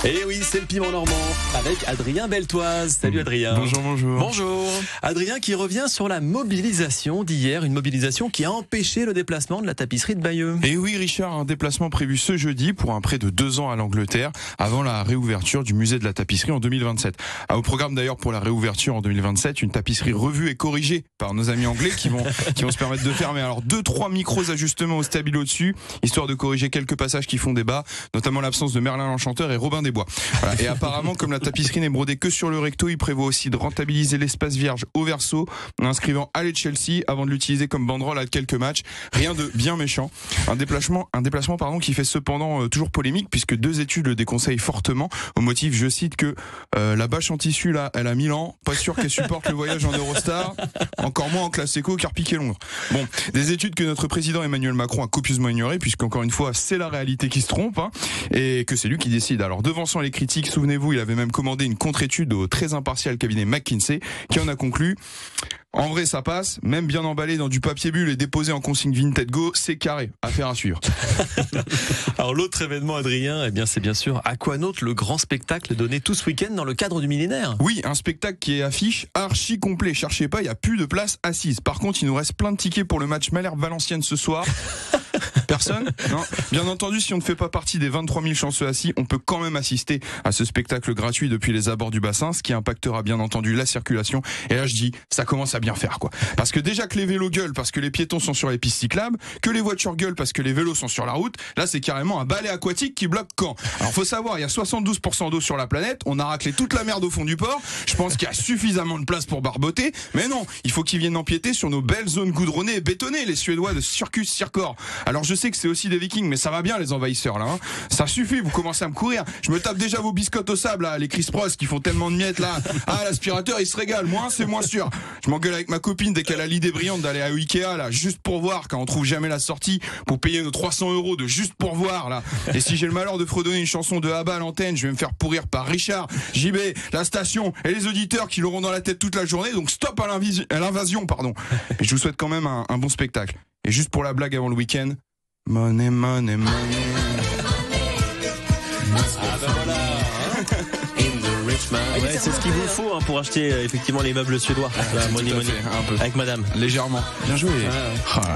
Et oui, c'est le piment normand avec Adrien Beltoise. Salut Adrien. Bonjour. Bonjour. Adrien qui revient sur la mobilisation d'hier, une mobilisation qui a empêché le déplacement de la tapisserie de Bayeux. Et oui Richard, un déplacement prévu ce jeudi pour un prêt de 2 ans à l'Angleterre avant la réouverture du musée de la tapisserie en 2027. Au programme d'ailleurs pour la réouverture en 2027, une tapisserie revue et corrigée par nos amis anglais qui vont se permettre de faire alors 2-3 micros ajustements au stabilo dessus, histoire de corriger quelques passages qui font débat, notamment l'absence de Merlin l'Enchanteur et Robin des Bois. Voilà. Et apparemment, comme la tapisserie n'est brodée que sur le recto, il prévoit aussi de rentabiliser l'espace vierge au verso en inscrivant Allez Chelsea avant de l'utiliser comme banderole à quelques matchs. Rien de bien méchant. Un déplacement qui fait cependant toujours polémique puisque 2 études le déconseillent fortement au motif, je cite, que la bâche en tissu là, elle a 1000 ans, pas sûr qu'elle supporte le voyage en Eurostar, encore moins en classe éco car piqué Londres. Bon, des études que notre président Emmanuel Macron a copieusement ignorées puisqu'encore une fois, c'est la réalité qui se trompe et que c'est lui qui décide. Alors devançant les critiques, souvenez-vous, il avait même commandé une contre-étude au très impartial cabinet McKinsey qui en a conclu: en vrai ça passe, même bien emballé dans du papier bulle et déposé en consigne Vinted Go, c'est carré, affaire à suivre. Alors l'autre événement Adrien, eh bien c'est bien sûr Aquanaut, le grand spectacle donné tout ce week-end dans le cadre du millénaire. Oui, un spectacle qui est affiche archi complet, cherchez pas, il n'y a plus de place assise. Par contre, il nous reste plein de tickets pour le match Malherbe-Valenciennes ce soir. Personne ? Non. Bien entendu, si on ne fait pas partie des 23 000 chanceux assis, on peut quand même assister à ce spectacle gratuit depuis les abords du bassin, ce qui impactera bien entendu la circulation. Et là, je dis, ça commence à bien faire, quoi. Parce que déjà que les vélos gueulent parce que les piétons sont sur les pistes cyclables, que les voitures gueulent parce que les vélos sont sur la route, là, c'est carrément un balai aquatique qui bloque Caen. Alors, faut savoir, il y a 72% d'eau sur la planète, on a raclé toute la merde au fond du port, je pense qu'il y a suffisamment de place pour barboter, mais non, il faut qu'ils viennent empiéter sur nos belles zones goudronnées et bétonnées, les Suédois de Circus Circor. Alors, je sais que c'est aussi des Vikings, mais ça va bien les envahisseurs là. Ça suffit, vous commencez à me courir. Je me tape déjà vos biscottes au sable là, les Chris Pross qui font tellement de miettes là. Ah, l'aspirateur il se régale, moi c'est moins sûr. Je m'engueule avec ma copine dès qu'elle a l'idée brillante d'aller à Ikea là, juste pour voir, quand on trouve jamais la sortie pour payer nos 300 € de juste pour voir là. Et si j'ai le malheur de fredonner une chanson de Abba à l'antenne, je vais me faire pourrir par Richard, JB, la station et les auditeurs qui l'auront dans la tête toute la journée. Donc stop à l'invasion, pardon. Et je vous souhaite quand même un bon spectacle. Et juste pour la blague avant le week-end, money, money, money. Ah ben voilà. Ouais, c'est ce qu'il vous faut pour acheter effectivement les meubles suédois. La money, un peu. Avec madame. Légèrement. Bien joué.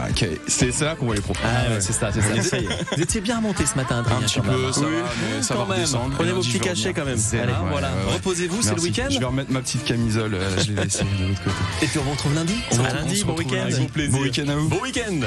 Ok. C'est là qu'on voit les profs. Ah ouais, c'est ça. Vous étiez bien remonté ce matin, Adrien. Un petit peu, ça va, mais ça va redescendre. Prenez vos petits cachets quand même. Allez, voilà. Reposez-vous, c'est le week-end. Je vais remettre ma petite camisole, je l'ai laissée de l'autre côté. Et puis on vous retrouve lundi. Lundi, bon week-end. Bon week-end à vous. Bon week-end.